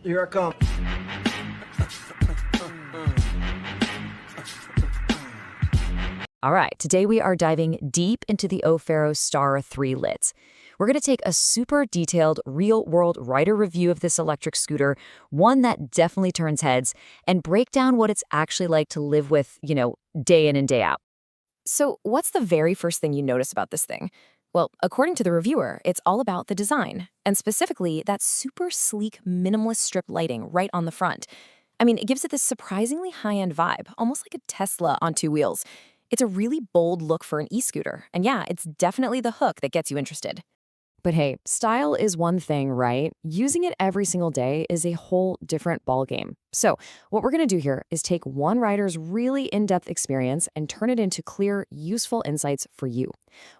Here I come. All right, today we are diving deep into the Ofero Star 3 Lit. We're going to take a super detailed, real-world rider review of this electric scooter, one that definitely turns heads, and break down what it's actually like to live with, day in and day out. So what's the very first thing you notice about this thing? Well, according to the reviewer, it's all about the design, and specifically that super sleek, minimalist strip lighting right on the front. I mean, it gives it this surprisingly high-end vibe, almost like a Tesla on two wheels. It's a really bold look for an e-scooter, and yeah, it's definitely the hook that gets you interested. But hey, style is one thing, right? Using it every single day is a whole different ballgame. So what we're going to do here is take one rider's really in-depth experience and turn it into clear, useful insights for you.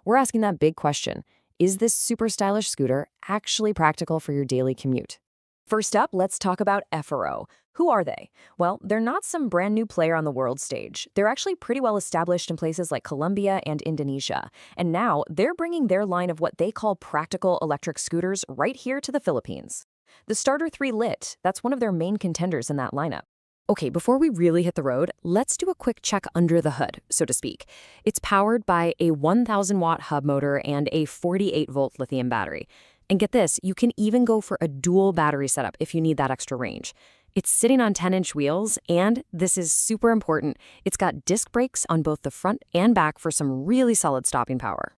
We're asking that big question: is this super stylish scooter actually practical for your daily commute? First up, let's talk about Ofero. Who are they? Well, they're not some brand new player on the world stage. They're actually pretty well established in places like Colombia and Indonesia. And now they're bringing their line of what they call practical electric scooters right here to the Philippines. The Starter 3 Lit, that's one of their main contenders in that lineup. Okay, before we really hit the road, let's do a quick check under the hood, so to speak. It's powered by a 1,000-watt hub motor and a 48-volt lithium battery. And get this, you can even go for a dual battery setup if you need that extra range. It's sitting on 10-inch wheels, and this is super important, it's got disc brakes on both the front and back for some really solid stopping power.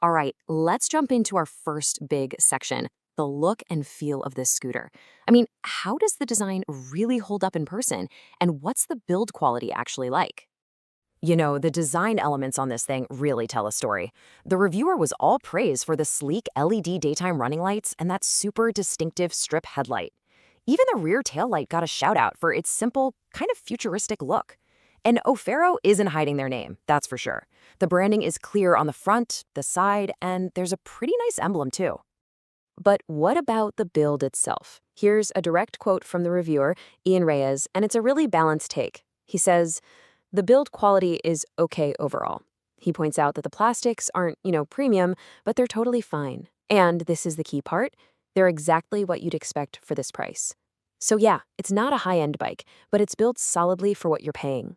All right, let's jump into our first big section, the look and feel of this scooter. I mean, how does the design really hold up in person, and what's the build quality actually like? The design elements on this thing really tell a story. The reviewer was all praise for the sleek LED daytime running lights and that super distinctive strip headlight. Even the rear taillight got a shout-out for its simple, kind of futuristic look. And Ofero isn't hiding their name, that's for sure. The branding is clear on the front, the side, and there's a pretty nice emblem too. But what about the build itself? Here's a direct quote from the reviewer, Ian Reyes, and it's a really balanced take. He says, "The build quality is okay overall." He points out that the plastics aren't, premium, but they're totally fine. And this is the key part: they're exactly what you'd expect for this price. So yeah, it's not a high-end bike, but it's built solidly for what you're paying.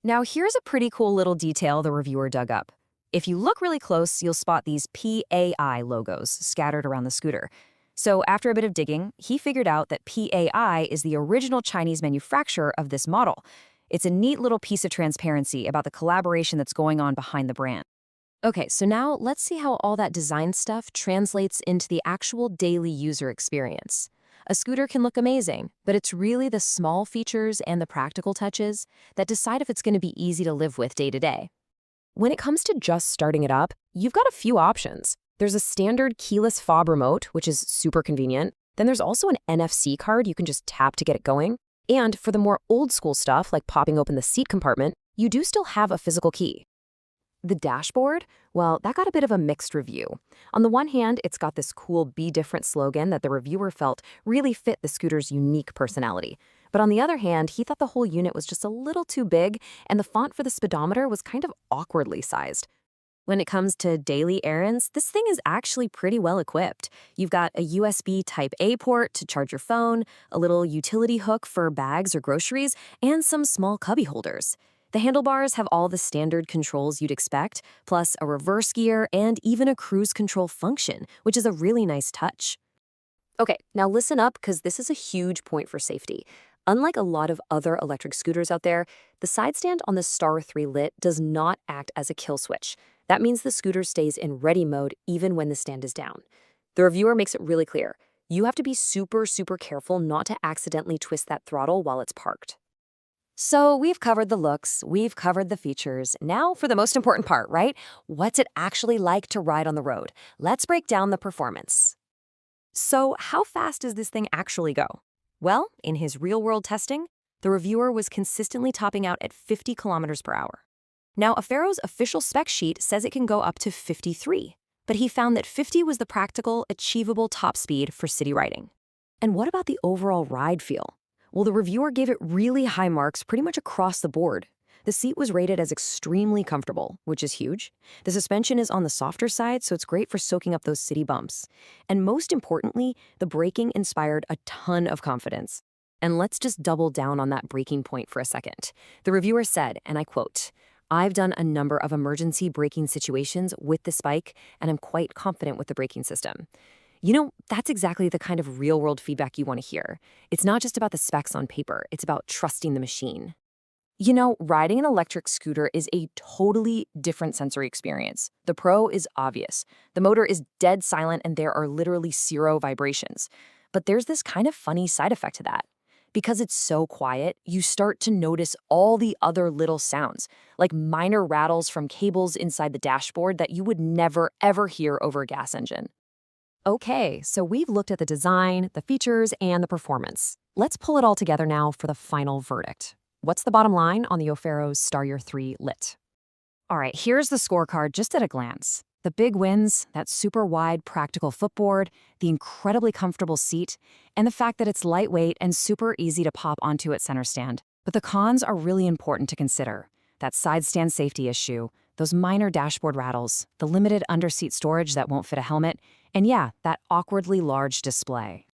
Now here's a pretty cool little detail the reviewer dug up. If you look really close, you'll spot these PAI logos scattered around the scooter. So after a bit of digging, he figured out that PAI is the original Chinese manufacturer of this model. It's a neat little piece of transparency about the collaboration that's going on behind the brand. Okay, so now let's see how all that design stuff translates into the actual daily user experience. A scooter can look amazing, but it's really the small features and the practical touches that decide if it's going to be easy to live with day to day. When it comes to just starting it up, you've got a few options. There's a standard keyless fob remote, which is super convenient. Then there's also an NFC card you can just tap to get it going. And for the more old school stuff, like popping open the seat compartment, you do still have a physical key. The dashboard, well, that got a bit of a mixed review. On the one hand, it's got this cool "Be Different" slogan that the reviewer felt really fit the scooter's unique personality. But on the other hand, he thought the whole unit was just a little too big, and the font for the speedometer was kind of awkwardly sized. When it comes to daily errands, this thing is actually pretty well equipped. You've got a USB Type-A port to charge your phone, a little utility hook for bags or groceries, and some small cubby holders. The handlebars have all the standard controls you'd expect, plus a reverse gear and even a cruise control function, which is a really nice touch. Okay, now listen up, because this is a huge point for safety. Unlike a lot of other electric scooters out there, the side stand on the Star 3 Lit does not act as a kill switch. That means the scooter stays in ready mode even when the stand is down. The reviewer makes it really clear: you have to be super, super careful not to accidentally twist that throttle while it's parked. So we've covered the looks, we've covered the features. Now for the most important part, right? What's it actually like to ride on the road? Let's break down the performance. So how fast does this thing actually go? Well, in his real-world testing, the reviewer was consistently topping out at 50 kilometers per hour. Now, Ofero's official spec sheet says it can go up to 53, but he found that 50 was the practical, achievable top speed for city riding. And what about the overall ride feel? Well, the reviewer gave it really high marks pretty much across the board. The seat was rated as extremely comfortable, which is huge. The suspension is on the softer side, so it's great for soaking up those city bumps. And most importantly, the braking inspired a ton of confidence. And let's just double down on that braking point for a second. The reviewer said, and I quote, "I've done a number of emergency braking situations with this bike, and I'm quite confident with the braking system." That's exactly the kind of real-world feedback you want to hear. It's not just about the specs on paper, it's about trusting the machine. Riding an electric scooter is a totally different sensory experience. The pro is obvious. The motor is dead silent and there are literally zero vibrations. But there's this kind of funny side effect to that. Because it's so quiet, you start to notice all the other little sounds, like minor rattles from cables inside the dashboard that you would never, ever hear over a gas engine. Okay, so we've looked at the design, the features, and the performance. Let's pull it all together now for the final verdict. What's the bottom line on the Ofero Stareer 3 Lit? All right, here's the scorecard just at a glance. The big wins, that super wide practical footboard, the incredibly comfortable seat, and the fact that it's lightweight and super easy to pop onto at center stand. But the cons are really important to consider. That side stand safety issue, those minor dashboard rattles, the limited underseat storage that won't fit a helmet, and yeah, that awkwardly large display.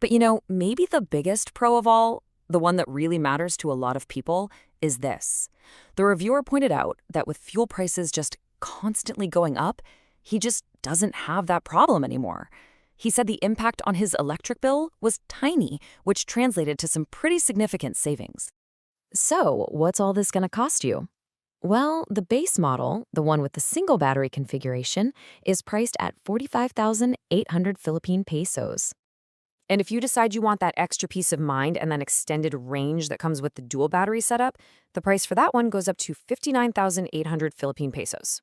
But maybe the biggest pro of all, the one that really matters to a lot of people, is this. The reviewer pointed out that with fuel prices just constantly going up, he just doesn't have that problem anymore. He said the impact on his electric bill was tiny, which translated to some pretty significant savings. So, what's all this going to cost you? Well, the base model, the one with the single battery configuration, is priced at 45,800 Philippine pesos. And if you decide you want that extra peace of mind and that extended range that comes with the dual battery setup, the price for that one goes up to 59,800 Philippine pesos.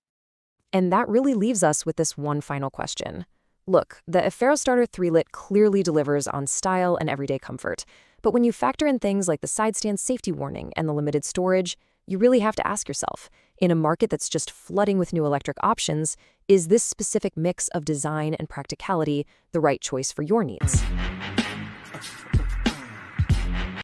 And that really leaves us with this one final question. Look, the Ofero Stareer 3 Lit clearly delivers on style and everyday comfort. But when you factor in things like the side stand safety warning and the limited storage, you really have to ask yourself, in a market that's just flooding with new electric options, is this specific mix of design and practicality the right choice for your needs?